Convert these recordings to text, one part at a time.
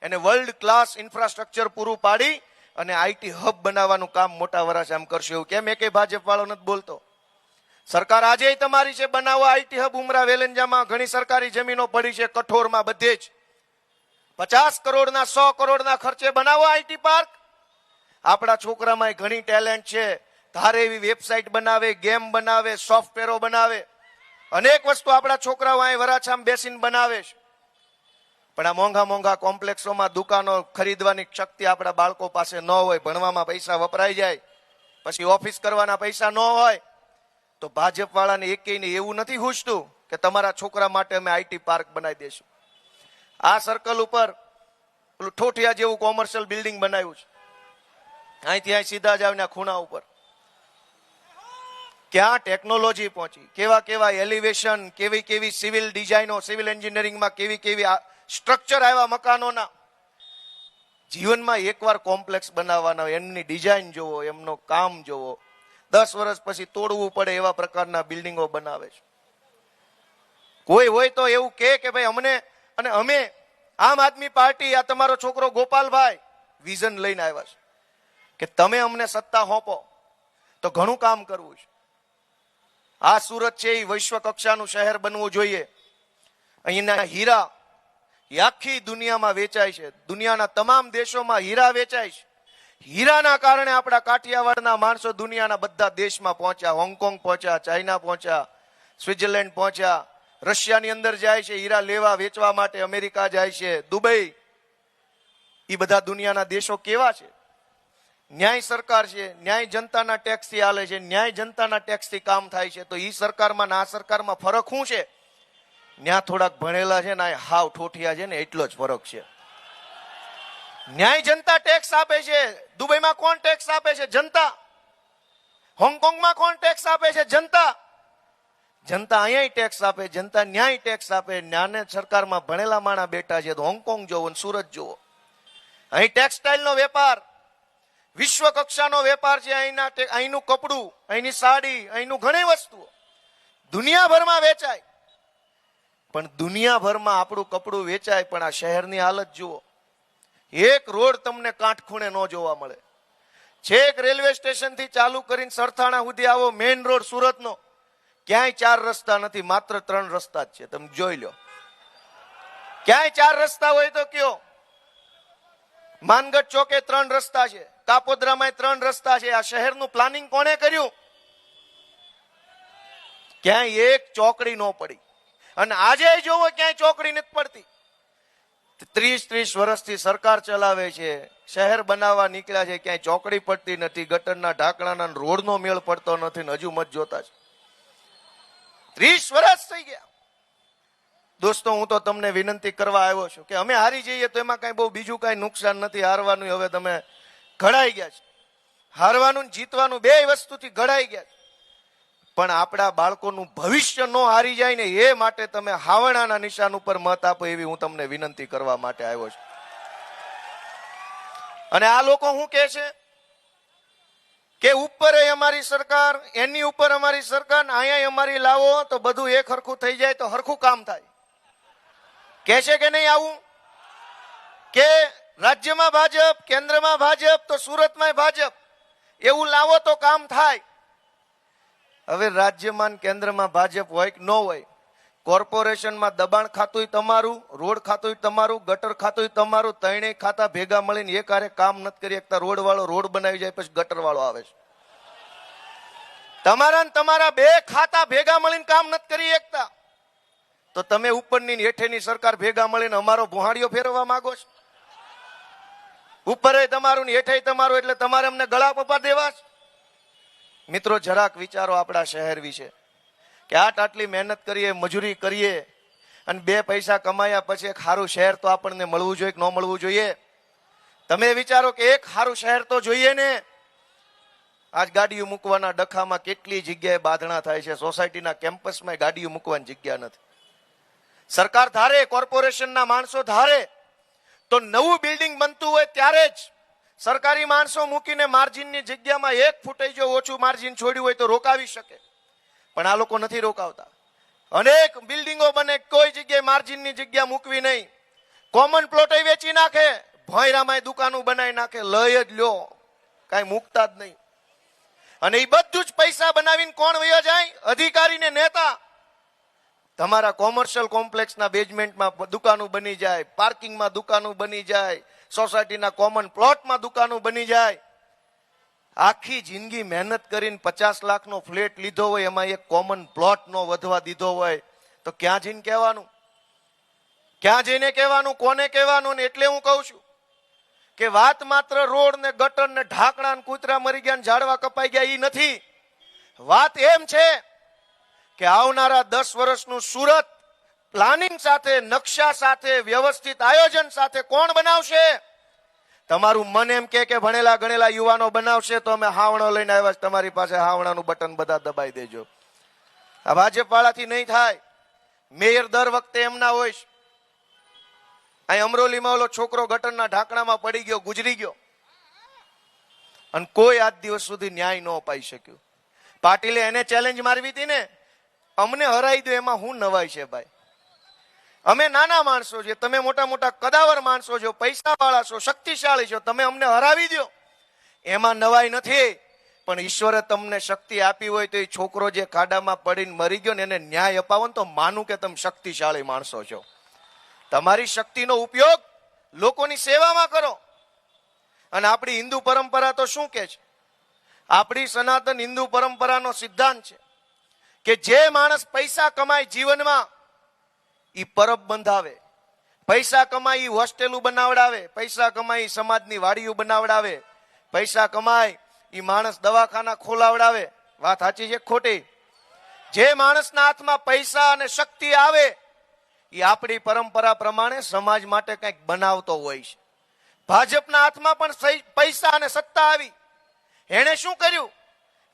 એને world class infrastructure પૂરું પાડી અને આઈટી હબ બનાવવાનું કામ મોટા વરાછામ કરશે. એવું કેમ એકે ભાજપ વાળો નથી બોલતો? સરકાર આજે તમારી છે, બનાવો આઈટી હબ. ઉમરા વેલંજામાં ઘણી સરકારી જમીનો પડી છે, કઠોરમાં બધે જ 50 કરોડના 100 કરોડના ખર્ચે બનાવો આઈટી પાર્ક. આપણા છોકરામાં ઘણી ટેલેન્ટ છે, ધારે એવી વેબસાઇટ બનાવે, ગેમ બનાવે, સોફ્ટવેરો બનાવે, અનેક વસ્તુ આપણા છોકરાઓ અહીં વરાછામાં બેસીને બનાવે છે. પણ આ મોંઘા મોંઘા કોમ્પ્લેક્સોમાં દુકાનો ખરીદવાની શક્તિ આપણા બાળકો પાસે ન હોય, ભણવામાં પૈસા વપરાઈ જાય, પછી ઓફિસ કરવાના પૈસા ન હોય, તો ભાજપ વાળાને એકેયને એવું નથી હુંચતું કે તમારા છોકરા માટે અમે આઈટી પાર્ક બનાવી દેશું. આ સર્કલ ઉપર પેલું ઠોઠિયા જેવું કોમર્શિયલ બિલ્ડિંગ બનાવ્યું છે, અહીંથી અહીં સીધા જ આવીને ખૂણા ઉપર. ક્યાં ટેકનોલોજી પહોંચી, કેવા કેવા એલિવેશન, કેવી કેવી સિવિલ ડિઝાઇનો, સિવિલ એન્જિનિયરિંગમાં કેવી કેવી સ્ટ્રક્ચર આવ્યા મકાનોના. જીવનમાં એકવાર કોમ્પ્લેક્સ બનાવવાના હોય, એમની ડિઝાઇન જોવો, એમનો કામ જોવો, 10 વર્ષ પછી તોડવું પડે એવા પ્રકારના બિલ્ડિંગો બનાવે છે. કોઈ હોય તો એવું કે ભાઈ અમને, અને અમે આમ આદમી પાર્ટી, આ તમારો છોકરો ગોપાલભાઈ વિઝન લઈને આવ્યા છે કે તમે અમને સત્તા સોંપો તો ઘણું કામ કરવું છે. આ સુરત છે એ વિશ્વ કક્ષાનું શહેર બનવું જોઈએ. અહીંના હીરા આખી દુનિયામાં વેચાય છે, દુનિયાના તમામ દેશોમાં હીરા વેચાય છે. હીરાના કારણે આપણા કાઠિયાવાડના માણસો દુનિયાના બધા દેશમાં પહોંચ્યા, હોંગકોંગ પહોંચ્યા, ચાઇના પહોંચ્યા, સ્વિટ્ઝરલેન્ડ પહોંચ્યા, રશિયાની અંદર જાય છે હીરા લેવા વેચવા માટે, અમેરિકા જાય છે, દુબઈ. એ બધા દુનિયાના દેશો કેવા છે? ન્યાય સરકાર છે, ન્યાય જનતાના ટેક્સથી હાલે છે, ન્યાય જનતાના ટેક્સથી કામ થાય છે. તો એ સરકારમાં આ સરકારમાં ફરક શું છે? ન્યા થોડાક ભણેલા છે ને હાવ ઠોઠિયા છે ને, એટલો જ ફરક છે. ન્યાય જનતા ટેક્સ આપે છે. દુબઈમાં કોણ ટેક્સ આપે છે? જનતા. હોંગકોંગમાં કોણ ટેક્સ આપે છે? જનતા. જનતા અહીંયા ટેક્સ આપે, જનતા ન્યાય ટેક્સ આપે. ન્યાને સરકારમાં ભણેલા માણા બેઠા છે. તો હોંગકોંગ જોવો, સુરત જોવો. અહીં ટેક્સટાઇલનો વેપાર વિશ્વ કક્ષાનો વેપાર છે. અહીંનું કપડું, અહીંની સાડી, અહીંનું ઘણી વસ્તુઓ દુનિયાભરમાં વેચાય. પણ દુનિયાભરમાં આપણું કપડું વેચાય, પણ આ શહેરની હાલત જુઓ. એક રોડ તમને કાંઠખૂણે ન જોવા મળે. છેક રેલવે સ્ટેશન થી ચાલુ કરીને સરથાણા સુધી આવો, મેઇન રોડ સુરતનો, ક્યાંય 4 રસ્તા નથી, માત્ર 3 રસ્તા જ છે. તમે જોઈ લો. ક્યાંય 4 રસ્તા હોય તો કયો? માનગઢ ચોકે 3 રસ્તા છે, કાપોદ્રામાં 3 રસ્તા છે. આ શહેરનું પ્લાનિંગ કોણે કર્યું? ક્યાંય એક ચોકડી ન પડી. અને આજે જોવો ક્યાંય ચોકડી નથી પડતી. 30 વર્ષથી સરકાર ચલાવે છે, શહેર બનાવવા નીકળ્યા છે, ક્યાંય ચોકડી પડતી નથી, ગટરના ઢાંકણાના રોડનો મેળ પડતો નથી, ને હજુ મત જોતા છે. 30 વર્ષ થઈ ગયા. દોસ્તો, હું તો તમને વિનંતી કરવા આવ્યો છું કે અમે હારી જઈએ તો એમાં કઈ બહુ બીજું કઈ નુકસાન નથી. હારવાનું હવે તમે ઘડાઈ ગયા છે. હારવાનું જીતવાનું બે વસ્તુથી ઘડાઈ ગયા છે. પણ આપણા બાળકોનું ભવિષ્ય ન હારી જાય ને એ માટે તમે હાવણાના નિશાન ઉપર મત આપો, એવી હું તમને વિનંતી કરવા માટે આવ્યો છું. અને આ લોકો શું કહે છે કે ઉપર અમારી સરકાર, એની ઉપર અમારી સરકાર, અહીંયા અમારી લાવો તો બધું એક હરખું થઈ જાય, તો હરખું કામ થાય. કહે છે કે નહીં આવું? કે રાજ્યમાં ભાજપ, કેન્દ્રમાં ભાજપ, તો સુરતમાં ભાજપ, એવું લાવો તો કામ થાય. હવે રાજ્યમાં કેન્દ્રમાં ભાજપ હોય કે ન હોય, કોર્પોરેશનમાં દબાણ ખાતું તમારું, રોડ ખાતું તમારું, ગટર ખાતું તમારું, ત્રણેય ખાતા ભેગા મળીને એક હારે કામ નથી કરી શકતા. રોડ વાળો રોડ બનાવી જાય, પછી ગટર વાળો આવે છે. તમારા ને તમારા બે ખાતા ભેગા મળીને કામ નથી કરી શકતા, તો તમે ઉપરની હેઠેની સરકાર ભેગા મળીને અમારો ભુહાડીઓ ફેરવવા માંગો છો? ઉપર તમારું ને હેઠે તમારું, એટલે તમારે અમને ગળા પપ્પા દેવા છે? મિત્રો, જરાક વિચારો આપણા શહેર વિશે કે આટલી મહેનત કરીએ, મજૂરી કરીએ, અને 2 પૈસા કમાયા પછી એક સારું શહેર તો આપણને મળવું જોઈએ કે ન મળવું જોઈએ? તમે વિચારો કે એક સારું શહેર તો જોઈએ ને. આજ ગાડીઓ મૂકવાના ડખામાં કેટલી જગ્યાએ બાંધણા થાય છે. સોસાયટીના કેમ્પસમાં ગાડીઓ મૂકવાની જગ્યા નથી. સરકાર ધારે, કોર્પોરેશનના માણસો ધારે, તો નવું બિલ્ડિંગ બનતું હોય ત્યારે જ સરકારી માણસો મૂકીને માર્જિનની જગ્યામાં 1 ફૂટ જો ઓછું માર્જિન છોડ્યું હોય તો રોકાવી શકે. પણ આ લોકો નથી રોકાવતા. અનેક બિલ્ડિંગો બને, કોઈ જગ્યાએ માર્જિનની જગ્યા મૂકવી નહીં. કોમન પ્લોટ વેચી નાખે, ભોંયરામાં દુકાનો બનાવી નાખે, લઈ જ લ્યો, કઈ મૂકતા જ નહીં. અને એ બધું જ પૈસા બનાવીને કોણ વયો જાય? અધિકારી ને નેતા. તમારા કોમર્શિયલ કોમ્પ્લેક્સના બેઝમેન્ટમાં દુકાનો બની જાય, પાર્કિંગમાં દુકાનો બની જાય, સોસાયટીના કોમન પ્લોટમાં દુકાનો બની જાય. આખી જિંદગી મહેનત કરીને 50 લાખનો ફ્લેટ લીધો હોય, એમાં એક કોમન પ્લોટ નો વધવા દીધો હોય, તો ક્યાં જઈને કહેવાનું? ક્યાં જઈને કહેવાનું? કોને કહેવાનું? ને એટલે હું કહું છું કે વાત માત્ર રોડ ને ગટર ને ઢાંકણા ને કૂતરા મરી ગયા ને ઝાડવા કપાઈ ગયા એ નથી. વાત એમ છે કે આવનારા 10 વર્ષનું સુરત પ્લાનિંગ સાથે, નકશા સાથે, વ્યવસ્થિત આયોજન સાથે કોણ બનાવશે? તમારું મન એમ કે ભણેલા ગણેલા યુવાનો બનાવશે, તો અમે હાવણો લઈને આવ્યા છે તમારી પાસે, હાવણાનું બટન બધા દબાઈ દેજો. આ ભાજપ વાળાથી નહીં થાય. મેયર દર વખતે એમના હોય. અહીં અમરોલીમાં ઓલો છોકરો ગટરના ઢાંકણામાં પડી ગયો, ગુજરી ગયો, અને કોઈ આજ દિવસ સુધી ન્યાય ન અપાઈ શક્યું. પાટીલે એને ચેલેન્જ મારવી હતી ને, અમને હરાઈ દો, એમાં હું નવાઈ છે ભાઈ? અમે નાના માણસો છે, તમે મોટા મોટા કદાવર માણસો છો, પૈસા વાળા છો, શક્તિશાળી છો, તમે અમને હરાવી દો, એમાં નવાઈ નથી. પણ ઈશ્વરે તમને શક્તિ આપી હોય તો એ છોકરો જે ખાડામાં પડીને મરી ગયો ને એને ન્યાય અપાવો ને, તો માનું કે તમે શક્તિશાળી માણસો છો. તમારી શક્તિનો ઉપયોગ લોકોની સેવામાં કરો. અને આપણી હિન્દુ પરંપરા તો શું કે છે? આપણી સનાતન હિન્દુ પરંપરાનો સિદ્ધાંત છે કે જે માણસ પૈસા કમાય જીવનમાં, ઈ પરબ બંધાવે, પૈસા કમાય ઈ હોસ્ટેલું બનાવડાવે, પૈસા કમાય ઈ સમાજની વાડીઓ બનાવડાવે, પૈસા કમાય ઈ માણસ દવાખાના ખોલાવડાવે. વાત સાચી છે ખોટી? જે માણસના હાથમાં પૈસા અને શક્તિ આવે એ આપણી પરંપરા પ્રમાણે સમાજ માટે કંઈક બનાવતો હોય છે. ભાજપના હાથમાં પણ પૈસા અને સત્તા આવી. એણે શું કર્યું?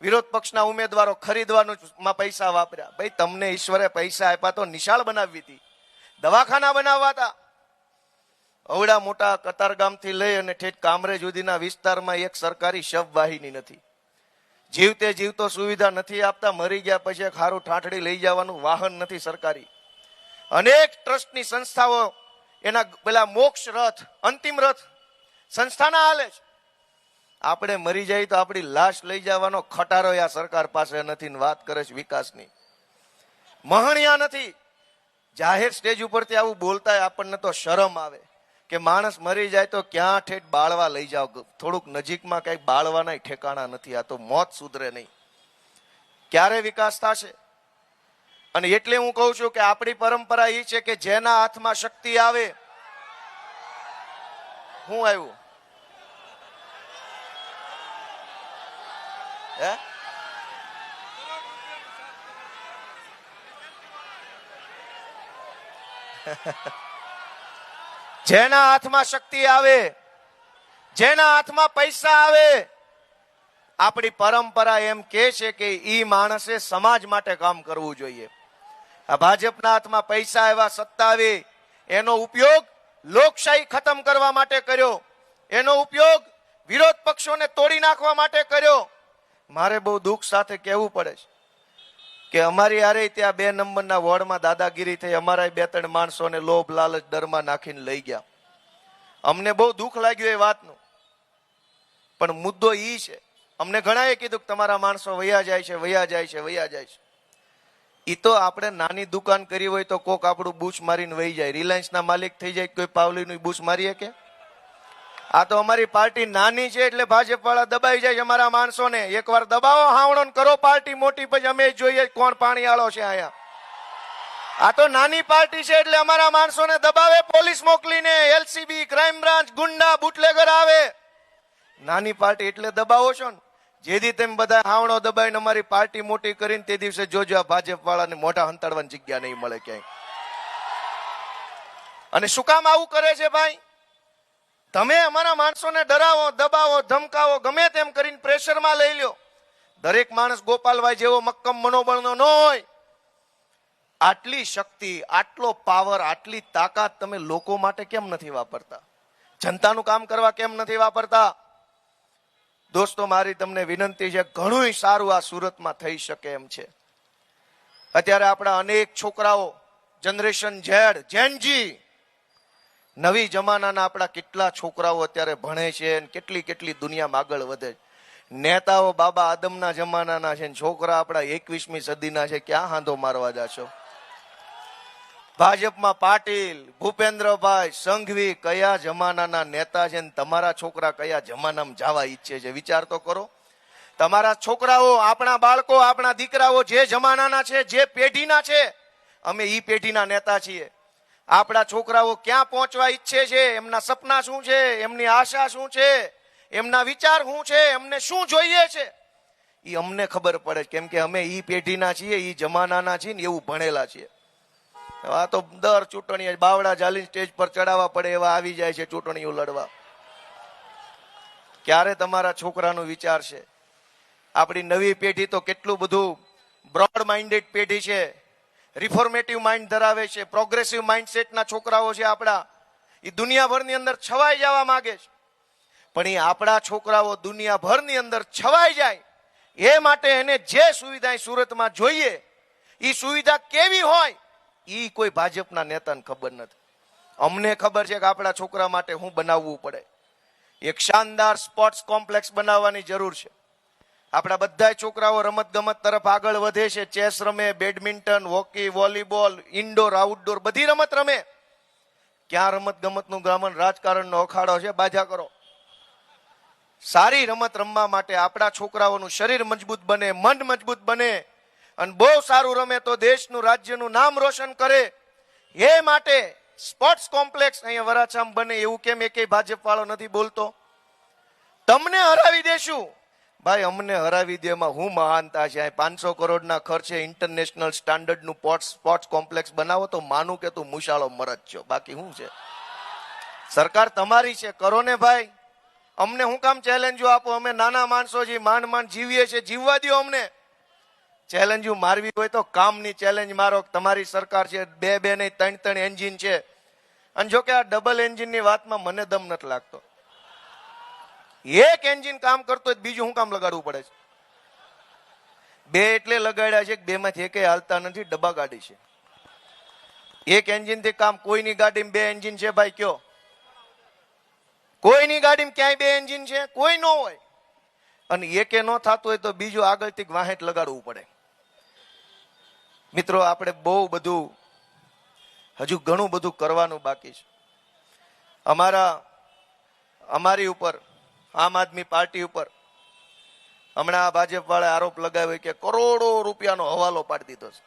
વિરોધ પક્ષના ઉમેદવારો ખરીદવાનું પૈસા વાપર્યા. ભાઈ, તમને ઈશ્વરે પૈસા આપ્યા તો નિશાળ બનાવવી હતી, દવાખાના બનાવવા હતા. અવડા મોટા કતારગામથી લઈ અને ઠેઠ કામરેજ સુધીના વિસ્તારમાં એક સરકારી શબવાહિની નથી. જીવતે જીવતો સુવિધા નથી આપતા. મરી ગયા પછી ખારું ઠાઠડી લઈ જવાનું વાહન નથી સરકારી. અનેક ટ્રસ્ટની સંસ્થાઓ એના પેલા મોક્ષ રથ, અંતિમ રથ સંસ્થાના હાલે છે. આપણે મરી જાય તો આપણી લાશ લઈ જવાનો ખટારો આ સરકાર પાસે નથી. વાત કરે છે વિકાસની, મહણિયા નથી. જાહેર સ્ટેજ ઉપરથી આવું બોલતા આપણને તો શરમ આવે કે માણસ મરી જાય તો ક્યાં ઠેઠ બાળવા લઈ જાઓ. થોડુંક નજીકમાં કઈક બાળવાના ઠેકાણા નથી. આ તો મોત સુધરે નહીં. ક્યારે વિકાસ થશે? અને એટલે હું કહું છું કે આપણી પરંપરા એ છે કે જેના હાથમાં શક્તિ આવે. હું આવ્યું હે? જેના હાથમાં શક્તિ આવે, જેના હાથમાં પૈસા આવે, આપણી પરંપરા એમ કે છે કે ઈ માણસે સમાજ માટે કામ કરવું જોઈએ. આ ભાજપના હાથમાં પૈસા આવ્યા, સત્તા આવી, એનો ઉપયોગ લોકશાહી ખતમ કરવા માટે કર્યો, એનો ઉપયોગ વિરોધ પક્ષોને તોડી નાખવા માટે કર્યો. મારે બહુ દુઃખ સાથે કહેવું પડે છે કે અમારી હારે ત્યાં 2 નંબરના વોર્ડમાં દાદાગીરી થઈ. અમારા 2-3 માણસોને લોભ લાલચ ડરમાં નાખીને લઈ ગયા. અમને બહુ દુઃખ લાગ્યું એ વાતનું. પણ મુદ્દો ઈ છે, અમને ઘણાએ કીધું કે તમારા માણસો વયા જાય છે, વયા જાય છે, વયા જાય છે. ઈ તો આપણે નાની દુકાન કરી હોય તો કોક આપણું બૂચ મારીને વહી જાય. રિલાયન્સના માલિક થઈ જાય, કોઈ પાવલીનું બૂચ મારીએ કે? આ તો અમારી પાર્ટી નાની છે એટલે ભાજપ વાળા દબાઈ જાય અમારા માણસોને. એકવાર દબાવો, હાવણો કરો પાર્ટી મોટી, પછી અમે જોઈએ કોણ પાણી આળો છે અહીંયા. આ તો નાની પાર્ટી છે એટલે અમારા માણસોને દબાવે, પોલીસ મોકલીને, એલસીબી, ક્રાઇમ બ્રાન્ચ, ગુંડા, બુટલેગર આવે. નાની પાર્ટી એટલે દબાવો છો ને. જેથી તેમ બધા હાવણો દબાઈને અમારી પાર્ટી મોટી કરીને તે દિવસે જોજો આ ભાજપ વાળાને મોઢા હંતાડવાની જગ્યા નહીં મળે ક્યાંય. અને શું કામ આવું કરે છે ભાઈ? તમે અમારા માણસોને ડરાવો, દબાવો, ધમકાવો, ગમે તેમ કરીને પ્રેશરમાં લઈ લ્યો. દરેક માણસ ગોપાલભાઈ જેવો મક્કમ મનોબળનો ન હોય. આટલી શક્તિ, આટલો પાવર, આટલી તાકાત તમે લોકો માટે કેમ નથી વાપરતા? જનતાનું કામ કરવા કેમ નથી વાપરતા? દોસ્તો, મારી તમને વિનંતી છે, ઘણું સારું આ સુરતમાં થઈ શકે એમ છે. અત્યારે આપણા અનેક છોકરાઓ, જનરેશન ઝેડ, જેનજી, નવી જમાનાના આપણા કેટલા છોકરાઓ અત્યારે ભણે છે અને કેટલી કેટલી દુનિયામાં આગળ વધે છે. નેતાઓ બાબા આદમના જમાનાના છે ને છોકરા આપણા 21મી સદીના છે. ક્યાં હાંધો મારવા જાશો? ભાજપમાં પાટીલ, ભૂપેન્દ્રભાઈ, સંઘવી કયા જમાનાના નેતા છે ને તમારા છોકરા કયા જમાનામાં જવા ઈચ્છે છે? વિચાર તો કરો. તમારા છોકરાઓ, આપણા બાળકો, આપણા દીકરાઓ જે જમાનાના છે, જે પેઢીના છે, અમે ઈ પેઢીના નેતા છીએ. આપણા છોકરાઓ ક્યાં પહોંચવા ઈચ્છે છે, એમના સપના શું છે, એમની આશા શું છે, એમના વિચાર શું છે, એમને શું જોઈએ છે, એ અમને ખબર પડે, કેમ કે અમે ઈ પેઢીના છીએ, ઈ જમાનાના છીએ ને એવું ભણેલા છીએ. આ તો દર ચૂંટણી બાવડા જાલી સ્ટેજ પર ચડાવવા પડે એવા આવી જાય છે ચૂંટણીઓ લડવા. ક્યારે તમારા છોકરાનું વિચાર છે? આપણી નવી પેઢી તો કેટલું બધું બ્રોડ માઇન્ડેડ પેઢી છે, રિફોર્મેટિવ માઇન્ડ ધરાવે છે, પ્રોગ્રેસિવ માઇન્ડસેટના છોકરાઓ છે આપણા. એ દુનિયાભરની અંદર છવાઈ જવા માંગે છે. પણ એ આપણા છોકરાઓ દુનિયાભરની અંદર છવાઈ જાય એ માટે એને જે સુવિધા સુરતમાં જોઈએ એ સુવિધા કેવી હોય એ કોઈ ભાજપના નેતાને ખબર નથી. અમને ખબર છે કે આપણા છોકરા માટે શું બનાવવું પડે. એક શાનદાર સ્પોર્ટ્સ કોમ્પ્લેક્સ બનાવવાની જરૂર છે. આપણા બધા છોકરાઓ રમત ગમત તરફ આગળ વધે છે. ચેસ રમે, badminton, hockey, volleyball, indoor outdoor બધી રમત રમે. ક્યાં રમત ગમતનું ગ્રામન રાજકારણનો અખાડો છે? બાજા કરો. સારી રમત રમવા માટે આપણા છોકરાઓનું શરીર મજબૂત બને, મન મજબૂત બને અને બહુ સારું રમે તો દેશનું, રાજ્યનું નામ રોશન કરે એ માટે સ્પોર્ટ્સ કોમ્પ્લેક્સ અહીંયા વરાછામાં બને. એવું કેમ એકેય ભાજપ વાળો નથી બોલતો? તમને હરાવી દેશું. ભાઈ અમને હરાવી દે એમાં હું મહાનતા છે? 500 કરોડના ખર્ચે ઇન્ટરનેશનલ સ્ટાન્ડર્ડનું સ્પોર્ટ્સ કોમ્પ્લેક્સ બનાવો તો માનું કે તું મુશાળો મરદ છો. બાકી શું છે? સરકાર તમારી છે, કરો ને ભાઈ. અમને હું કામ ચેલેન્જો આપો? અમે નાના માણસો છીએ, માંડ માંડ જીવીએ છીએ, જીવવા દો અમને. ચેલેન્જો મારવી હોય તો કામની ચેલેન્જ મારો. તમારી સરકાર છે, 2 નહીં 3 એન્જિન છે. અને જો કે આ ડબલ એન્જિનની વાતમાં મને દમ નથી લાગતો. એક એન્જિન કામ કરતો હોય બીજું હું કામ લગાડવું પડે છે? 2 એટલે લગાડ્યા છે કે 2 માંથી એકેય હાલતા નથી, ડબ્બા ગાડી છે. એક એન્જિન થી કામ. કોઈની ગાડીમાં 2 એન્જિન છે ભાઈ? કયો કોઈની ગાડીમાં ક્યાંય 2 એન્જિન છે? કોઈ ન હોય. અને એકે ન થતું હોય તો બીજું આગળથી વાહેટ લગાડવું પડે. મિત્રો, આપણે બહુ બધું, હજુ ઘણું બધું કરવાનું બાકી છે. અમારી ઉપર, આમ આદમી પાર્ટી ઉપર હમણાં ભાજપ વાળા આરોપ લગાવ્યો કે કરોડો રૂપિયાનો હવાલો પાડી દીધો છે.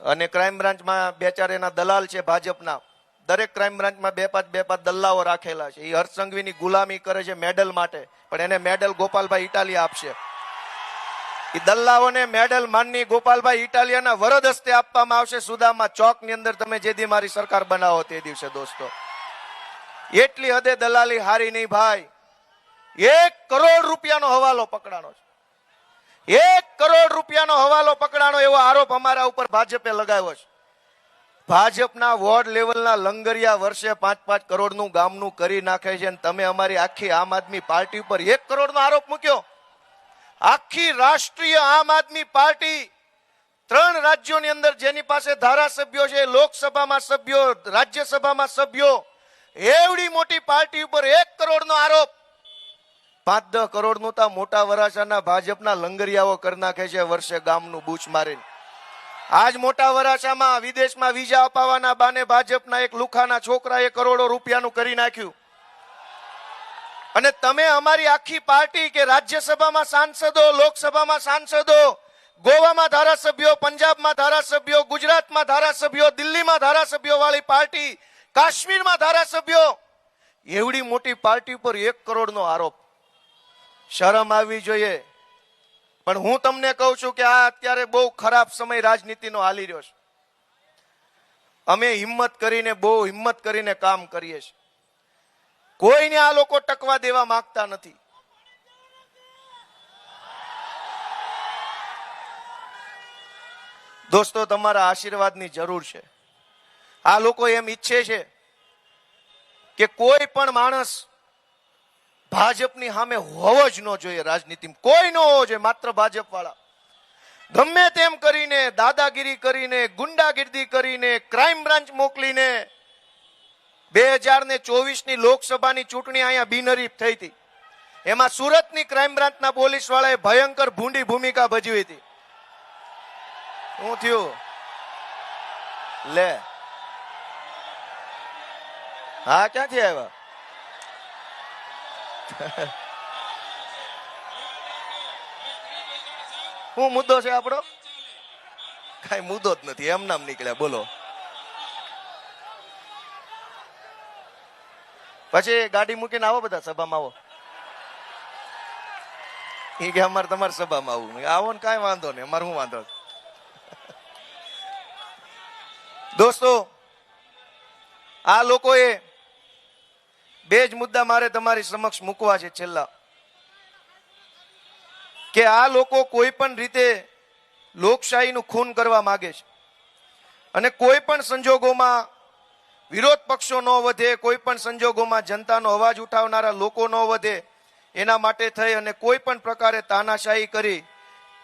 અને ક્રાઇમ બ્રાન્ચમાં 2-4 એના દલાલ છે ભાજપના. દરેક ક્રાઇમ બ્રાન્ચમાં 2-5 દલ્લાઓ રાખેલા છે. એ હર્ષ સંઘવીની ગુલામી કરે છે મેડલ માટે, પણ એને મેડલ ગોપાલભાઈ ઇટાલિયા આપશે. એ દલ્લાઓને મેડલ માનની ગોપાલભાઈ ઇટાલિયાના વરદ હસ્તે આપવામાં આવશે સુદામા ચોકની અંદર. તમે જે દી મારી સરકાર બનાવો તે દિવસે દોસ્તો. એટલી હદે દલાલી હારી નહીં ભાઈ. 1 કરોડ રૂપિયાનો હવાલો પકડાનો છે. 1 કરોડ રૂપિયાનો હવાલો પકડાનો એવો આરોપ અમારા ઉપર ભાજપે લગાવ્યો છે. ભાજપના વોર્ડ લેવલના લંગરિયા વર્ષે 5-5 કરોડનું ગામનું કરી નાખે છે અને તમે અમારી આખી આમ આદમી પાર્ટી ઉપર 1 કરોડનો આરોપ મૂક્યો. આખી રાષ્ટ્રીય આમ આદમી પાર્ટી 3 રાજ્યોની અંદર જેની પાસે ધારાસભ્યો છે, લોકસભામાં સભ્યો, રાજ્યસભામાં સભ્યો, એવડી મોટી પાર્ટી ઉપર 1 કરોડનો આરોપ. 5-10 કરોડનું તો મોટા વરાછાના ભાજપના લંગરિયાઓ કરી નાખે છે વર્ષે ગામનું બૂચ મારીને. આજ મોટા વરાછામાં વિદેશમાં વિઝા અપાવવાના બાને ભાજપના એક લુખાના છોકરાએ કરોડો રૂપિયાનું કરી નાખ્યું. અને તમે અમારી આખી પાર્ટી કે રાજ્યસભામાં સાંસદો, લોકસભામાં સાંસદો, ગોવામાં ધારાસભ્યો, પંજાબમાં ધારાસભ્યો, ગુજરાતમાં ધારાસભ્યો, દિલ્હીમાં ધારાસભ્યો વાળી પાર્ટી, કાશ્મીરમાં ધારાસભ્યો, એવડી મોટી પાર્ટી પર 1 કરોડનો આરોપ. શરમ આવવી જોઈએ. પણ હું તમને કહું છું કે આ અત્યારે બહુ ખરાબ સમય રાજનીતિનો હાલી રહ્યો છે. અમે બહુ હિંમત કરીને કામ કરીએ છીએ. કોઈને આ લોકો ટકવા દેવા માંગતા નથી. દોસ્તો, તમારા આશીર્વાદની જરૂર છે. આ લોકો એમ ઈચ્છે છે કે કોઈ પણ માણસ ભાજપની સામે હોવો જ ન જોઈએ. રાજનીતિમાં કોઈ ન હોવો જોઈએ, માત્ર ભાજપ વાળા. ગમે તેમ કરીને, દાદાગીરી કરીને, ગુંડાગીર્દી કરીને, ક્રાઇમ બ્રાન્ચ મોકલીને 2024ની લોકસભાની ચૂંટણી અહીંયા બિનહરીફ થઈ હતી. એમાં સુરતની ક્રાઇમ બ્રાન્ચના પોલીસ વાળાએ ભયંકર ભૂંડી ભૂમિકા ભજવી હતી. શું થયું? લે, હા, ક્યાંથી આવ્યા? શું મુદ્દો છે આપણો? કઈ મુદ્દો જ નથી, એમ નામ નીકળ્યા. બોલો. પછી ગાડી મૂકીને આવો, બધા સભામાં આવો. એ કે અમારે તમારી સભામાં આવું. આવો ને, કાંઈ વાંધો નહીં, અમારે શું વાંધો. દોસ્તો, આ લોકોએ બે જ મુદ્દા મારે તમારી સમક્ષ મૂકવા છે છેલ્લા, કે આ લોકો કોઈ પણ રીતે લોકશાહીનું ખૂન કરવા માંગે છે અને કોઈ પણ સંજોગોમાં વિરોધ પક્ષો ન વધે, કોઈ પણ સંજોગોમાં જનતાનો અવાજ ઉઠાવનારા લોકો ન વધે, એના માટે થઈ અને કોઈ પણ પ્રકારે તાનાશાહી કરી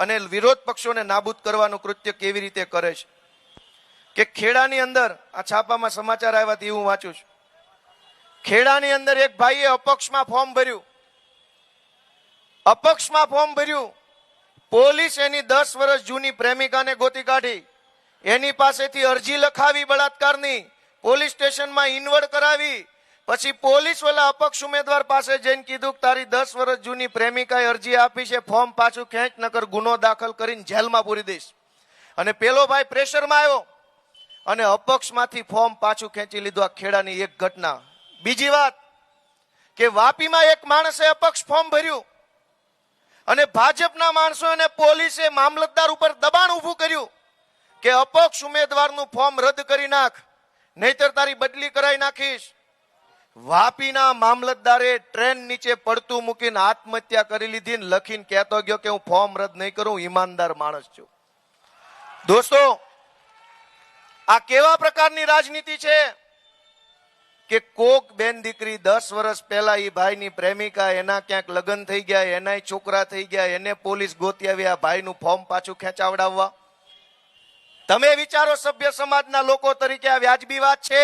અને વિરોધ પક્ષોને નાબૂદ કરવાનું કૃત્ય કેવી રીતે કરે છે. કે ખેડાની અંદર આ છાપામાં સમાચાર આવ્યા તે હું વાંચું છું. ખેડાની અંદર એક ભાઈએ અપક્ષમાં ફોર્મ ભર્યું. અપક્ષમાં ફોર્મ ભર્યું. પોલીસ એની 10 વર્ષ જૂની પ્રેમિકાને ગોતી કાઢી, એની પાસેથી અરજી લખાવી બળાત્કારની, પોલીસ સ્ટેશનમાં ઇન્વર્ડ કરાવી. પછી પોલીસ વાળા અપક્ષ ઉમેદવાર પાસે જઈને કીધું કે તારી 10 વર્ષ જૂની પ્રેમિકાએ અરજી આપી છે, ફોર્મ પાછું ખેંચ, નકર ગુનો દાખલ કરીને જેલમાં પૂરી દઈશ. અને પેલો ભાઈ પ્રેશરમાં આવ્યો અને અપક્ષમાંથી ફોર્મ પાછું ખેંચી લીધું. આ ખેડાની એક ઘટના. બીજી વાત કે વાપીમાં એક માણસે અપક્ષ ફોર્મ ભર્યું અને ભાજપના માણસો અને પોલીસે મામલતદાર ઉપર દબાણ ઊભું કર્યું કે અપક્ષ ઉમેદવારનું ફોર્મ રદ કરી નાખ, નહીતર તારી બદલી કરાવી નાખીશ. વાપીના મામલતદારે ટ્રેન નીચે પડતું મૂકીને આત્મહત્યા કરી લીધી ને લખીને કહેતો ગયો કે હું ફોર્મ રદ નહીં કરું, ઈમાનદાર માણસ છું. દોસ્તો, આ કેવા પ્રકારની રાજનીતિ છે કે કોક બેન દીકરી 10 વર્ષ પહેલા એ ભાઈની પ્રેમિકા, એના ક્યાંક લગ્ન થઈ ગયા, એના છોકરા થઈ ગયા, એને પોલીસ ગોતી આવી આ ભાઈનું ફોર્મ પાછું ખેંચાવડાવવા. તમે વિચારો, સભ્ય સમાજના લોકો તરીકે આ વ્યાજબી વાત છે?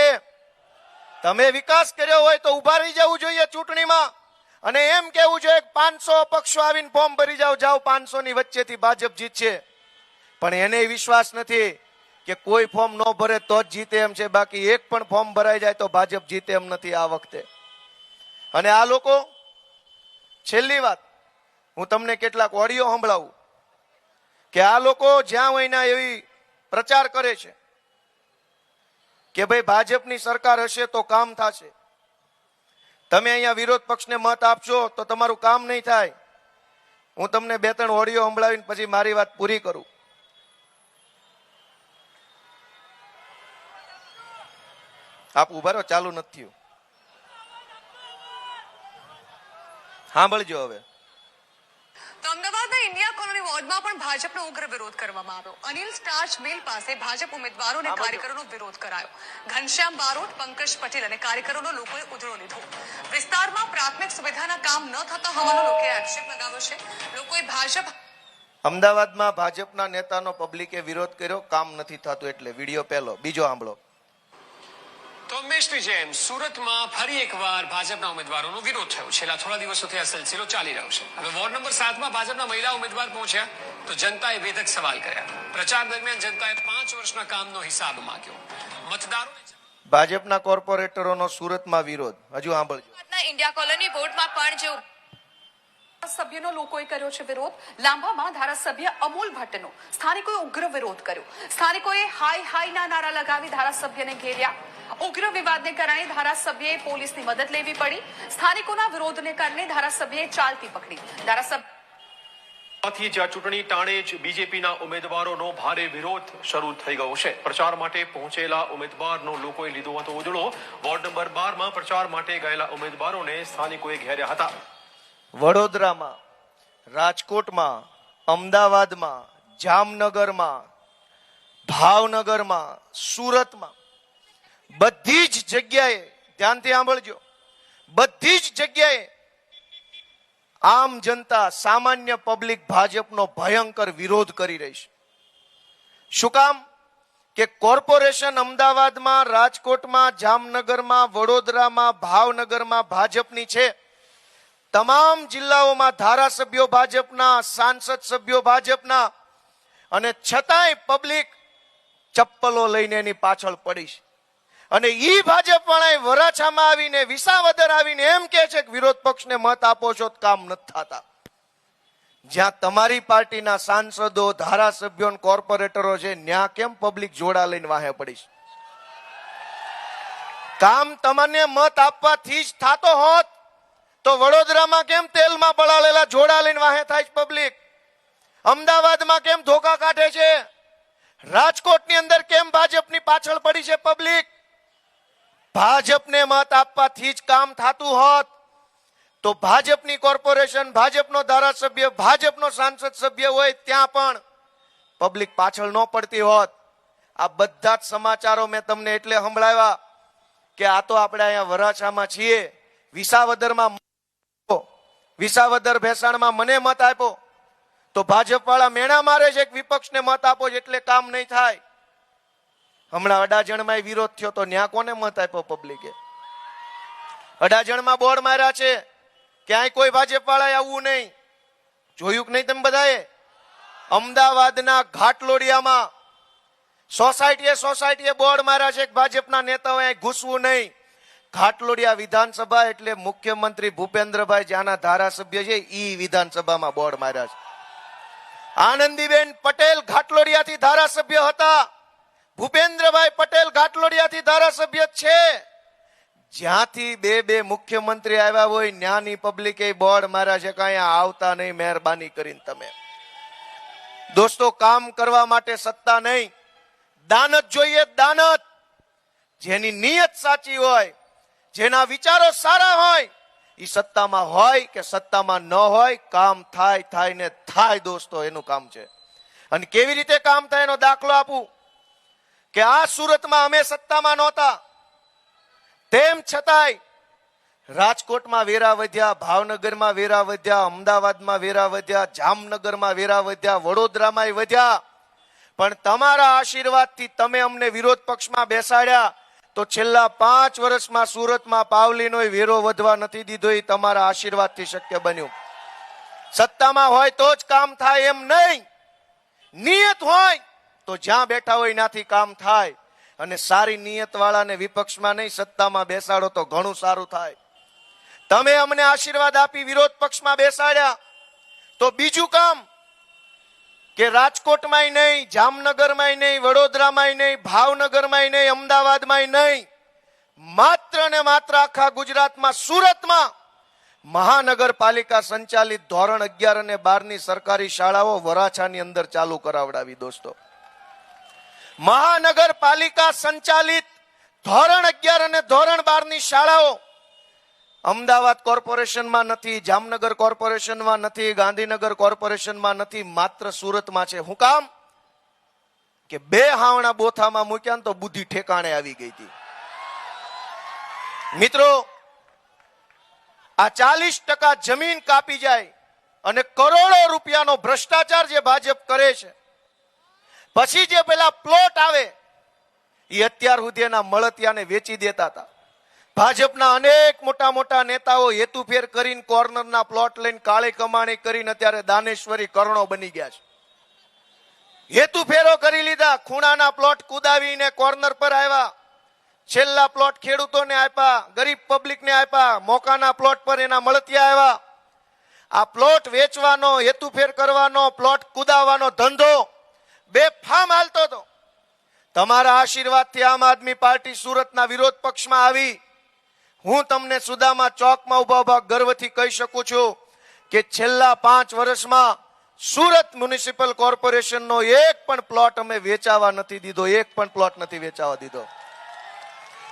તમે વિકાસ કર્યો હોય તો ઉભા રહી જવું જોઈએ ચૂંટણીમાં અને એમ કેવું જોઈએ 500 પક્ષો આવીને ફોર્મ ભરી જાઓ, 500 ની વચ્ચેથી ભાજપ જીતશે. પણ એને વિશ્વાસ નથી કે કોઈ ફોર્મ ન ભરે તો જ જીતે એમ છે, બાકી એક પણ ફોર્મ ભરાઈ જાય તો ભાજપ જીતે એમ નથી આ વખતે. અને આ લોકો, છેલ્લી વાત, હું તમને કેટલાક ઓડિયો સંભળાવું કે આ લોકો જ્યાં હોયના એવી પ્રચાર કરે છે કે ભાઈ ભાજપની સરકાર હશે તો કામ થશે. તમે અહીંયા વિરોધ પક્ષને મત આપશો તો તમારું કામ નહીં થાય. હું તમને 2-3 ઓડિયો સંભળાવીને પછી મારી વાત પૂરી કરું. આપ ઉભા રહો, ચાલુ નથી થયું. સાંભળજો હવે. તો અમદાવાદના ઇન્ડિયા કોલોની વોર્ડમાં પણ ભાજપનો ઉગ્ર વિરોધ કરવામાં આવ્યો. અનિલ સ્ટાર્ચ મિલ પાસે ભાજપ ઉમેદવારો અને કાર્યકરોનો વિરોધ કરાયો. ઘનશ્યામ બારોટ, પંકજ પટેલ અને કાર્યકરોનો લોકોએ ઉધડો લીધો. વિસ્તારમાં પ્રાથમિક સુવિધાના કામ ન થતા હોવાનો લોકોએ આક્ષેપ લગાવ્યો છે. લોકોએ ભાજપ અમદાવાદમાં ભાજપના નેતાનો પબ્લિકે વિરોધ કર્યો, કામ નથી થતું એટલે. વિડીયો પહેલો. બીજો સાંભળો. તો ઉમેશની જેમ સુરતમાં ફરી એકવાર ભાજપના ઉમેદવારોનો વિરોધ થયો. છેલ્લા થોડા દિવસોથી આ સિલસિલો ચાલી રહ્યો છે. હવે વોર્ડ નંબર 7માં ભાજપના મહિલા ઉમેદવાર પહોંચ્યા તો જનતાએ વેધક સવાલ કર્યા. પ્રચાર દરમિયાન જનતાએ 5 વર્ષના કામનો હિસાબ માંગ્યો. મતદારોને ભાજપના કોર્પોરેટરોનો સુરતમાં વિરોધ. હજુ સાંભળજો. ઇન્ડિયા કોલોની વોર્ડમાં પણ જો સભ્યનો લોકોએ કર્યો છે વિરોધ. લાંબામાં ધારાસભ્ય અમૂલ ભટ્ટનો સ્થાનિકોએ ઉગ્ર વિરોધ કર્યો. સ્થાનિકોએ હાય ના નારા લગાવી ધારાસભ્યને ઘેર્યા. ઉગ્ર વિવાદને કારણે ધારાસભ્યએ પોલીસની મદદ લેવી પડી. સ્થાનિકોના વિરોધને કારણે ધારાસભ્યએ ચાલતી પકડી. આથી જ્યાં ચૂંટણી ટાણે જ બીજેપીના ઉમેદવારોનો ભારે વિરોધ શરૂ થઈ ગયો છે. પ્રચાર માટે પહોંચેલા ઉમેદવારનો લોકોએ લીધો હતો ઉજળો. વોર્ડ નંબર 12માં પ્રચાર માટે ગયેલા ઉમેદવારોને સ્થાનિકોએ ઘેર્યા હતા. વડોદરામાં, રાજકોટમાં, અમદાવાદમાં, જામનગરમાં, ભાવનગરમાં, સુરતમાં, બધી જ જગ્યાએ, ધ્યાનથી સાંભળજો, બધી જ જગ્યાએ આમ જનતા, સામાન્ય પબ્લિક ભાજપનો ભયંકર વિરોધ કરી રહી છે. શું કામ? કે કોર્પોરેશન અમદાવાદમાં, રાજકોટમાં, જામનગરમાં, વડોદરામાં, ભાવનગરમાં ભાજપની છે. તમામ જિલ્લાઓમાં ધારાસભ્યો ભાજપના, સાંસદ સભ્યો ભાજપના, અને છતાંય પબ્લિક ચપ્પલો લઈને એની પાછળ પડી છે. અને ઈ ભાજપ વાળા વરાછામાં આવીને, વિસાવદર આવીને એમ કે છે કે વિરોધ પક્ષને મત આપો છો તો કામ નથી થતા. જ્યાં તમારી પાર્ટીના સાંસદો, ધારાસભ્યો, કોર્પોરેટરો છે, ત્યાં કેમ પબ્લિક જોડા લઈને વાહે પડી છે? કામ તમને મત આપવાથી જ થાતો હોત તો વડોદરામાં કેમ તેલમાં પલાળેલા જોડા લઈને વાહે થાય છે પબ્લિક? અમદાવાદમાં કેમ ધોકા કાઢે છે? રાજકોટની અંદર કેમ ભાજપની પાછળ પડી છે પબ્લિક? ભાજપને મત આપવાથી જ કામ થતું હોત તો ભાજપની કોર્પોરેશન, ભાજપનો ધારાસભ્ય, ભાજપનો સાંસદ સભ્ય હોય ત્યાં પણ પબ્લિક પાછળ ન પડતી હોત. આ બધા જ સમાચારો મેં તમને એટલે સંભળાવ્યા કે આ તો આપણે અહીંયા વરાછામાં છીએ, વિસાવદરમાં, વિસાવદર ભેસાણમાં મને મત આપ્યો તો ભાજપ વાળા મેણા મારે છે કે વિપક્ષને મત આપો એટલે કામ નહીં થાય. હમણાં અડાજણમાં વિરોધ થયો તો ન્યા કોને મત આપ્યો પબ્લિકે? અડાજણમાં બોર્ડ માર્યા છે, ક્યાંય કોઈ ભાજપ વાળા આવવું નહીં. જોયું કે નહીં તમે બધાએ? અમદાવાદના ઘાટલોડિયામાં સોસાયટીએ બોર્ડ માર્યા છે કે ભાજપના નેતાઓ અહીં ઘૂસવું નહીં. ઘાટલોડિયા વિધાનસભા એટલે મુખ્યમંત્રી ભૂપેન્દ્રભાઈ જ્યાંના ધારાસભ્ય છે ઈ વિધાનસભામાં બોર્ડ માર્યા છે. આનંદીબેન પટેલ ઘાટલોડિયાથી ધારાસભ્ય હતા, ભૂપેન્દ્રભાઈ પટેલ ઘાટલોડિયાથી ધારાસભ્ય છે. જ્યાંથી બે મુખ્યમંત્રી આવ્યા હોય ન્યાની પબ્લિકે બોર્ડ માર્યા છે કે અહીંયા આવતા નહીં, મહેરબાની કરીને તમે. દોસ્તો, કામ કરવા માટે સત્તા નહીં, દાનત જોઈએ, દાનત. જેની નિયત સાચી હોય, જેના વિચારો સારા હોય, એ સત્તામાં હોય કે સત્તામાં ન હોય, કામ થાય ને થાય. દોસ્તો, એનું કામ છે. અને કેવી રીતે કામ થાય એનો દાખલો આપું કે આ સુરતમાં અમે સત્તામાં નહોતા, તેમ છતાંય રાજકોટમાં વેરા વધ્યા, ભાવનગરમાં વેરા વધ્યા, અમદાવાદમાં વેરા વધ્યા, જામનગરમાં વેરા વધ્યા, વડોદરામાં વધ્યા. પણ તમારા આશીર્વાદથી તમે અમને વિરોધ પક્ષમાં બેસાડ્યા તો છેલ્લા 5 વર્ષમાં સુરતમાં પાવલીનો વેરો વધવા નથી દીધો. એ તમારા આશીર્વાદથી શક્ય બન્યું. સત્તામાં હોય તો જ કામ થાય એમ નહીં, નિયત હોય તો જ્યાં બેઠા હોય એનાથી કામ થાય. અને સારી નિયત વાળાને વિપક્ષમાં નહીં, સત્તામાં બેસાડો તો ઘણું સારું થાય. તમે અમને આશીર્વાદ આપી વિરોધ પક્ષમાં બેસાડ્યા તો બીજું કામ કે રાજકોટમાંય નહીં, જામનગરમાંય નહીં, વડોદરામાંય નહીં, ભાવનગરમાંય નહીં, અમદાવાદમાંય નહીં, માત્ર ને માત્ર આખા ગુજરાતમાં સુરતમાં મહાનગરપાલિકા સંચાલિત ધોરણ 11 અને 12ની સરકારી શાળાઓ વરાછાની અંદર ચાલુ કરાવડાવી. દોસ્તો, મહાનગરપાલિકા સંચાલિત ધોરણ 11 અને ધોરણ 12ની શાળાઓ અમદાવાદ કોર્પોરેશનમાં નથી, જામનગર કોર્પોરેશનમાં નથી, ગાંધીનગર કોર્પોરેશનમાં નથી, માત્ર સુરતમાં છે. શું કામ? કે 2 હાવણા બોથામાં મૂક્યા ને તો બુદ્ધિ ઠેકાણે આવી ગઈ હતી. મિત્રો, આ 40% જમીન કાપી જાય અને કરોડો રૂપિયાનો ભ્રષ્ટાચાર જે ભાજપ કરે છે, પછી જે પેલા પ્લોટ આવે એ અત્યાર સુધી એના મળતિયાને વેચી દેતા હતા. ભાજપના અનેક મોટા નેતાઓ હેતુફેર કરીને કોર્નરના પ્લોટ લઈને કાળી કમાણી કરીને અત્યારે દાનેશ્વરી કરણો બની ગયા છે. હેતુફેરો કરી લીધા, ખૂણાના પ્લોટ કુદાવીને કોર્નર પર આવ્યા, છેલ્લા પ્લોટ ખેડૂતોને આપ્યા, ગરીબ પબ્લિકને આપ્યા, મોકાના પ્લોટ પર એના મળતિયા આવ્યા. આ પ્લોટ વેચવાનો, હેતુફેર કરવાનો, પ્લોટ કુદાવવાનો ધંધો બેફામ હાલતો હતો. તમારા આશીર્વાદથી આમ આદમી પાર્ટી સુરતના વિરોધ પક્ષમાં આવી. હું તમને સુદામા ચોકમાં ઉભા ગર્વથી કહી શકું છું કે છેલ્લા 5 વર્ષમાં સુરત મ્યુનિસિપલ કોર્પોરેશનનો એક પણ પ્લોટ અમે વેચાવા નથી દીધો, એક પણ પ્લોટ નથી વેચાવા દીધો.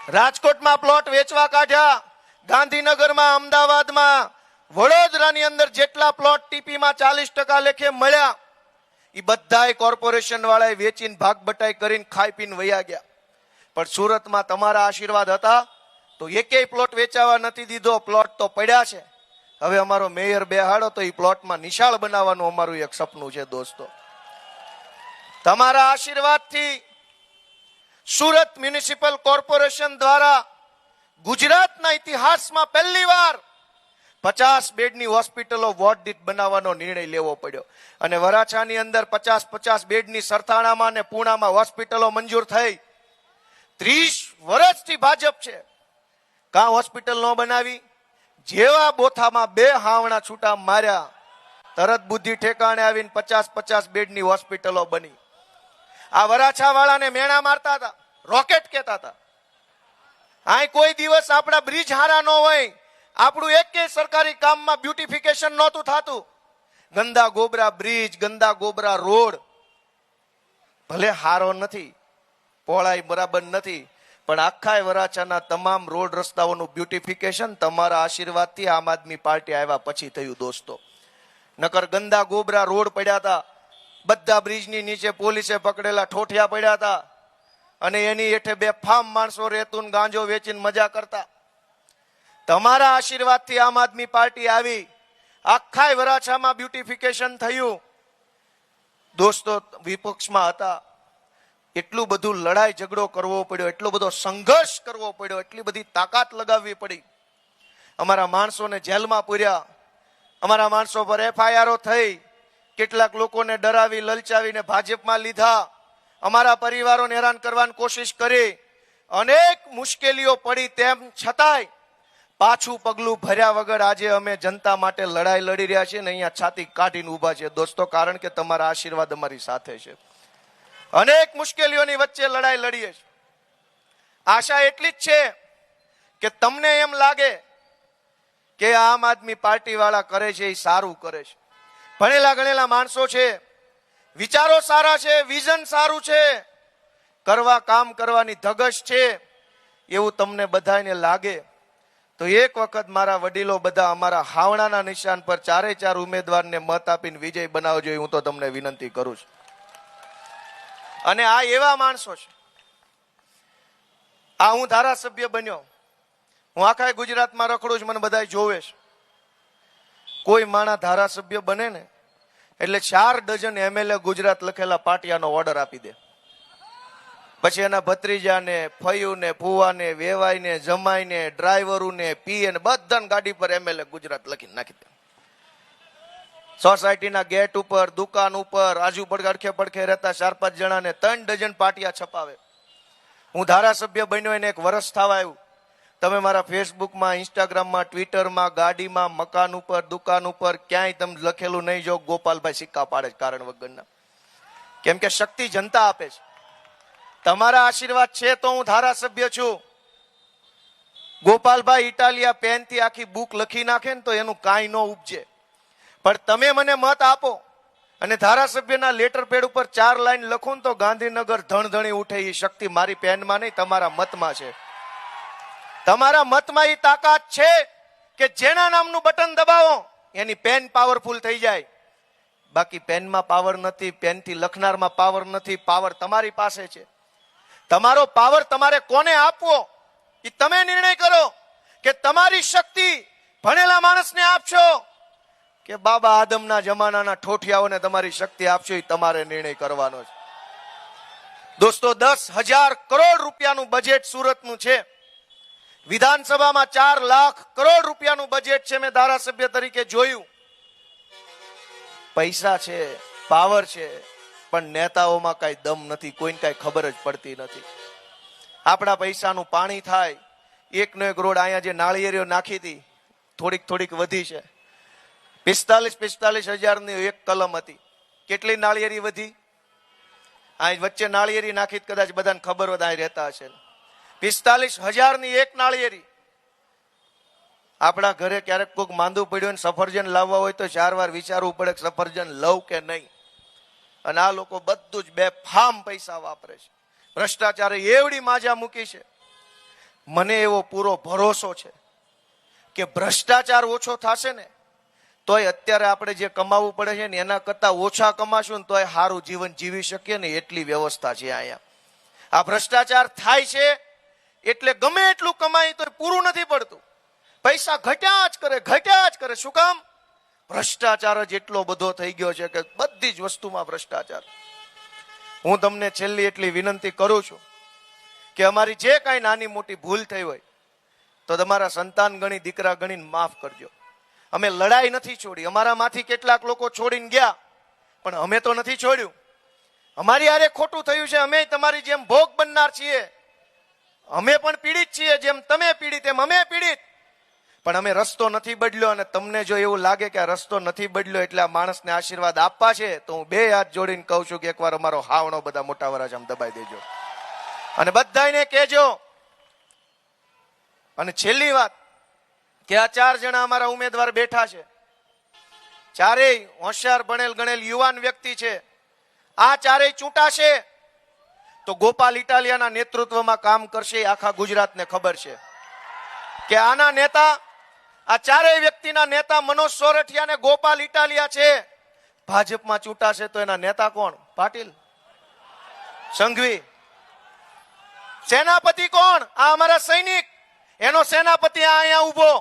રાજકોટમાં પ્લોટ વેચવા કાઢ્યા, ગાંધીનગરમાં, અમદાવાદમાં, વડોદરાની અંદર જેટલા પ્લોટ ટીપીમાં 40% લેખે મળ્યા એ બધાય કોર્પોરેશન વાળાએ વેચીને ભાગ બટાઈ કરીને ખાઈ પીને વયા ગયા. પણ સુરતમાં તમારા આશીર્વાદ હતા તો એકેય પ્લોટ વેચાવા નથી દીધો. પ્લોટ તો પડ્યા છે. હવે અમારો મેયર બેહાડો તો એ પ્લોટમાં નિશાળ બનાવવાનું અમારું એક સપનું છે. દોસ્તો, તમારા આશીર્વાદથી સુરત મ્યુનિસિપલ કોર્પોરેશન દ્વારા ગુજરાતના ઇતિહાસમાં પહેલીવાર 50 બેડની હોસ્પિટલો વોર્ડ દીઠ બનાવવાનો નિર્ણય લેવો પડ્યો અને વરાછાની અંદર 50 બેડની સરથાણામાં અને પૂણામાં હોસ્પિટલો મંજૂર થઈ. 30 વર્ષથી ભાજપ છે, કાં હોસ્પિટલ ન બનાવી. જેવા બોથામાં 2 હાવણા છૂટા માર્યા, તરત બુદ્ધિ ઠેકાણે આવીને 50 બેડની હોસ્પિટલો બની. આ વરાછા વાળાને મેણા મારતા હતા, રોકેટ કહેતા હતા. આ કોઈ દિવસ આપણા બ્રિજ હારા ન હોય, આપણું એક સરકારી કામમાં બ્યુટિફિકેશન નહોતું થતું. ગંદા ગોબરા બ્રિજ, ગંદા ગોબરા રોડ ભલે હારો નથી, પહોળાઈ બરાબર નથી, પણ આખા વરાછાના તમામ રોડ રસ્તાઓનું બ્યુટિફિકેશન તમારા આશીર્વાદથી આમ આદમી પાર્ટી આવ્યા પછી થયું દોસ્તો. નકર ગંદા ગોબરા રોડ પડ્યા હતા, બધા બ્રિજની નીચે પોલીસે પકડેલા ઠોઠિયા પડ્યા હતા અને એની હેઠે બેફામ માણસો રેતું ગાંજો વેચીને મજા કરતા. તમારા આશીર્વાદથી આમ આદમી પાર્ટી આવી, આખા વરાછામાં બ્યુટિફિકેશન થયું. દોસ્તો વિપક્ષમાં હતા, એટલું બધું લડાઈ ઝઘડો કરવો પડ્યો, એટલો બધો સંઘર્ષ કરવો પડ્યો, એટલી બધી તાકાત લગાવવી પડી. અમારા માણસોને જેલમાં પૂર્યા, અમારા માણસો પર FIRઓ થઈ, કેટલાક લોકોને ડરાવી લલચાવીને ભાજપમાં લીધા, અમારા પરિવારોને હેરાન કરવાની કોશિશ કરી, અનેક મુશ્કેલીઓ પડી. તેમ છતાંય પાછું પગલું ભર્યા વગર આજે અમે જનતા માટે લડાઈ લડી રહ્યા છીએ ને અહીંયા છાતી કાઢીને ઉભા છે દોસ્તો, કારણ કે તમારા આશીર્વાદ અમારી સાથે છે. અનેક મુશ્કેલીઓની વચ્ચે લડાઈ લડીએ છીએ. આશા એટલી જ છે કે તમને એમ લાગે કે આમ આદમી પાર્ટી વાળા કરે છે એ સારું કરે છે. ભણેલા ગણેલા માણસો છે, વિચારો સારા છે, વિઝન સારું છે, કરવા કામ કરવાની ધગશ છે, એવું તમને બધાને લાગે તો એક વખત મારા વડીલો બધા અમારા હાવણાના નિશાન પર 4 ઉમેદવારને મત આપીને વિજય બનાવજો, હું તો તમને વિનંતી કરું છું. અને આ એવા માણસો છે, આ હું ધારાસભ્ય બન્યો, હું આખા ગુજરાતમાં રખડું છું, મને બધા જોવે છે. કોઈ માણા ધારાસભ્ય બને ને એટલે 4 ડઝન MLA ગુજરાત લખેલા પાટિયાનો ઓર્ડર આપી દે. પછી એના ભત્રીજાને, ફયુને, ફુવાને, વેવાઈને, જમાઈને, ડ્રાઈવરોને, પીએને બધાને ગાડી પર MLA ગુજરાત લખીને નાખી દે. સોસાયટીના ગેટ ઉપર, દુકાન ઉપર, આજુ પડખે પડખે રહેતા 4-5 જણાને 3 ડઝન પાટિયા છપાવે. હું ધારાસભ્ય બન્યો એને 1 વર્ષ થવા આવ્યું. તમે મારા ફેસબુકમાં, ઇન્સ્ટાગ્રામમાં, ટ્વિટરમાં, ગાડીમાં, મકાન ઉપર, દુકાન ઉપર ક્યાંય તમે લખેલું નહીં જો ગોપાલભાઈ સિક્કા પાડે છે કારણ વગરના. કેમ કે શક્તિ જનતા આપે છે. તમારા આશીર્વાદ છે તો હું ધારાસભ્ય છું. ગોપાલભાઈ ઇટાલિયા પેનથી આખી બુક લખી નાખે ને તો એનું કાંઈ ન ઉપજે. પણ તમે મને મત આપો અને ધારાસભ્યના લેટર પેડ ઉપર 4 લાઈન લખો ને તો ગાંધીનગર ધણધણી ઉઠે. એ શક્તિ મારી પેનમાં નહીં, તમારા મતમાં છે. તમારા મતમાં એ તાકાત છે કે જેના નામનું બટન દબાવો એની પેન પાવરફુલ થઈ જાય. બાકી પેનમાં પાવર નથી, પેનથી લખનારમાં પાવર નથી. પાવર તમારી પાસે છે. તમારો પાવર તમારે કોને આપવો એ તમે નિર્ણય કરો કે તમારી શક્તિ ભણેલા માણસને આપશો કે બાબા આદમના જમાનાના ઠોઠિયાઓને તમારી શક્તિ આપશો, એ તમારે નિર્ણય કરવાનો છે. દોસ્તો 10,000 કરોડ રૂપિયાનું બજેટ સુરતનું છે. વિધાનસભામાં 4 લાખ કરોડ રૂપિયાનું બજેટ છે. મેં ધારાસભ્ય તરીકે જોયું. પૈસા છે, પાવર છે, પણ નેતાઓમાં કઈ દમ નથી. કોઈને કઈ ખબર જ પડતી નથી. આપણા પૈસાનું પાણી થાય. એકનો એક રોડ અહીંયા જે નાળિયેરીઓ નાખી હતી થોડીક વધી છે. 45 હજારની એક કલમ હતી. કેટલી નાળિયેરી વધી? અહીં વચ્ચે નાળિયેરી નાખી કદાચ બધાને ખબર હોય અહીં રહેતા હશે. 45,000ની એક નાળિયેરી. આપણા ઘરે ક્યારેક કોઈક માંદું પડ્યું ને સફરજન લાવવા હોય તો 4 વાર વિચારવું પડે કે સફરજન લઉં કે નહીં. અને આ લોકો બધું જ બેફામ પૈસા વાપરે છે. ભ્રષ્ટાચારે એવડી માજા મૂકી છે. મને એવો પૂરો ભરોસો છે કે ભ્રષ્ટાચાર ઓછો થશે ને તોય અત્યારે આપણે જે કમાવું પડે છે ને એના કરતા ઓછા કમાશું ને તોય સારું જીવન જીવી શકીએ ને એટલી વ્યવસ્થા છે અહીંયા. આ ભ્રષ્ટાચાર થાય છે એટલે ગમે એટલું કમાય તો પૂરું નથી પડતું. પૈસા ઘટ્યા જ કરે. શું કામ? ભ્રષ્ટાચાર જ એટલો બધો થઈ ગયો છે કે બધી જ વસ્તુમાં ભ્રષ્ટાચાર. હું તમને છેલ્લી એટલી વિનંતી કરું છું કે અમારી જે કાંઈ નાની મોટી ભૂલ થઈ હોય તો તમારા સંતાન ગણી દીકરા ગણીને માફ કરજો. અમે લડાઈ નથી છોડી. અમારામાંથી કેટલાક લોકો છોડીને ગયા, પણ અમે તો નથી છોડ્યું. અમારી હારે ખોટું થયું છે, અમે તમારી જેમ ભોગ બનનાર છીએ. અમે પણ પીડિત છીએ, જેમ તમે પીડિત એમ અમે પીડિત. પણ અમે રસ્તો નથી બદલ્યો. અને તમને જો એવું લાગે કે આ રસ્તો નથી બદલ્યો એટલે આ માણસને આશીર્વાદ આપવા છે, તો હું બે હાથ જોડીને કહું છું કે એકવાર અમારો હાવણો બધા મોટા વરાજામ દબાઈ દેજો અને બધાને કહેજો. અને છેલ્લી વાત કે આ 4 જણા અમારા ઉમેદવાર બેઠા છે, ચારેય હોશિયાર ભણેલ ગણેલ યુવાન વ્યક્તિ છે. આ ચારેય ચૂંટાશે તો ગોપાલ ઇટાલિયાના નેતૃત્વમાં કામ કરશે. આખા ગુજરાતને ખબર છે કે આના નેતા, આ ચારેય વ્યક્તિના નેતા મનોજ સોરઠિયા ને ગોપાલ ઇટાલિયા છે. ભાજપમાં ચૂંટાશે તો એના નેતા કોણ? પાટીલ, સંઘવી. સેનાપતિ કોણ? આ અમારા સૈનિક. એનો સેનાપતિ અહીંયા ઉભો.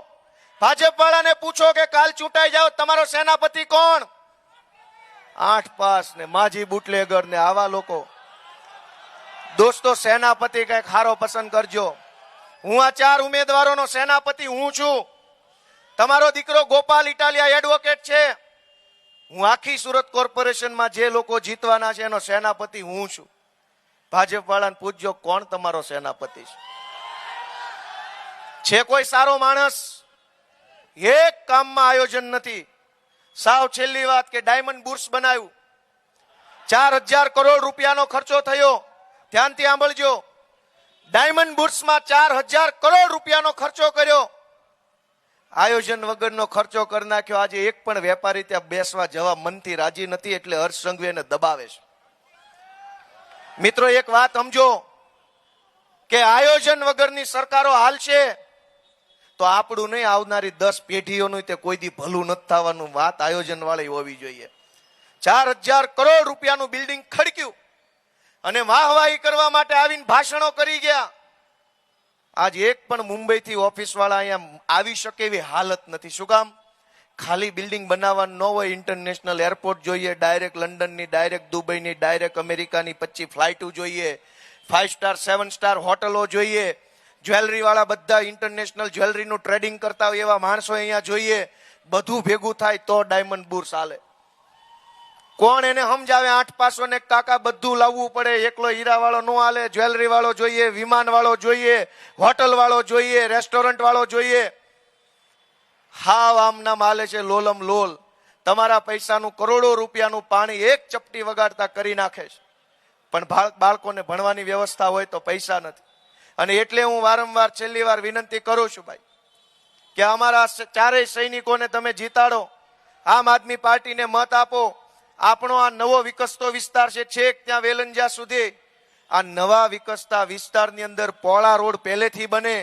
ભાજપ વાળાને પૂછો કે કાલ ચૂંટાઈ જાઓ તમારો સેનાપતિ કોણ? 8 પાસ ને માજી બુટલેગર ને આવા લોકો. દોસ્તો, સેનાપતિ કઈક ખારો પસંદ કરજો. હું આ 4 ઉમેદવારોનો સેનાપતિ હું છું. તમારો દીકરો ગોપાલ ઇટાલિયા એડવોકેટ છે. હું આખી સુરત કોર્પોરેશનમાં જે લોકો જીતવાના છે એનો સેનાપતિ હું છું. ભાજપ વાળાને પૂછજો કોણ તમારો સેનાપતિ છે કોઈ સારો માણસ? એક કામમાં આયોજન નથી. સાવ છેલ્લી વાત કે ડાયમંડ બુર્સ બનાવ્યું, 4000 કરોડ રૂપિયાનો ખર્ચો થયો. ધ્યાનથી સાંભળજો. ડાયમંડ બુર્સમાં 4000 કરોડ રૂપિયાનો ખર્ચો કર્યો. આયોજન વગરનો ખર્ચો કરી નાખ્યો. આજે એક પણ વેપારી ત્યાં બેસવા જવા મનથી રાજી નથી, એટલે હર્ષ સંઘવી એને દબાવે છે. મિત્રો, એક વાત સમજો કે આયોજન વગરની સરકારો હાલશે તો આપણું નહીં, આવનારી 10 પેઢીઓનું તે કોઈ દી ભલું નથી થવાનું. વાત આયોજન વાળી હોવી જોઈએ. 4000 કરોડ રૂપિયાનું બિલ્ડિંગ ખડક્યું અને વાહવાહી કરવા માટે આવીને ભાષણો કરી ગયા. આજ એક પણ મુંબઈથી ઓફિસ વાળા અહીંયા આવી શકે એવી હાલત નથી. શું કામ? ખાલી બિલ્ડિંગ બનાવવાનું ન હોય, ઇન્ટરનેશનલ એરપોર્ટ જોઈએ, ડાયરેક્ટ લંડનની, ડાયરેક્ટ દુબઈની, ડાયરેક્ટ અમેરિકાની 25 ફ્લાઇટો જોઈએ, 5 સ્ટાર 7 સ્ટાર હોટલો જોઈએ, જ્વેલરી વાળા બધા ઇન્ટરનેશનલ જ્વેલરીનું ટ્રેડિંગ કરતા હોય એવા માણસો અહીંયા જોઈએ. બધું ભેગું થાય તો ડાયમંડ બુર્સ હાલે. કોણ એને સમજાવે? 8 પાસો ને કાકા બધું લાવવું પડે. એકલો હીરા વાળો નો હાલે. જ્વેલરી વાળો જોઈએ, વિમાન વાળો જોઈએ, હોટલ વાળો જોઈએ, રેસ્ટોરન્ટ વાળો જોઈએ. હાવ આમ નામ હાલે છે લોલમ લોલ. તમારા પૈસાનું કરોડો રૂપિયાનું પાણી એક ચપટી વગાડતા કરી નાખે છે. પણ બાળકોને ભણવાની વ્યવસ્થા હોય તો પૈસા નથી. અને એટલે હું વારંવાર છેલ્લી વાર વિનંતી કરું છું ભાઈ કે અમારા ચારેય સૈનિકોને તમે જીતાડો. આમ આદમી પાર્ટીને મત આપો. આપણો આ નવો વિકસતો વિસ્તાર છે, છેક ત્યાં વેલંજા સુધી. આ નવા વિકસતા વિસ્તારની અંદર પોળા રોડ પહેલેથી બને,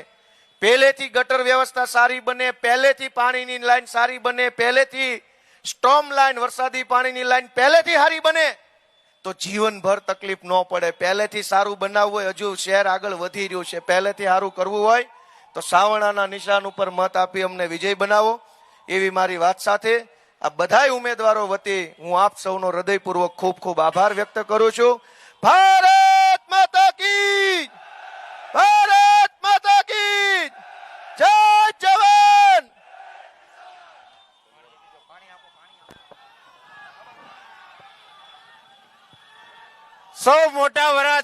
પહેલેથી ગટર વ્યવસ્થા સારી બને, પહેલેથી પાણીની લાઈન સારી બને, પહેલેથી સ્ટોર્મ લાઈન વરસાદી પાણીની લાઈન પહેલેથી સારી બને તો જીવનભર તકલીફ ન પડે. પહેલેથી સારું બનાવવું હોય, હજુ શહેર આગળ વધી રહ્યું છે, પહેલેથી સારું કરવું હોય તો સાવણાના નિશાન ઉપર મત આપી અમને વિજય બનાવો. એવી મારી વાત સાથે આ બધાય ઉમેદવારો વતી હું આપ સૌનો હૃદયપૂર્વક ખૂબ ખૂબ આભાર વ્યક્ત કરું છું. ભારત માતા કી, ભારત માતા કી જય. જવાન. સૌ મોટા વરા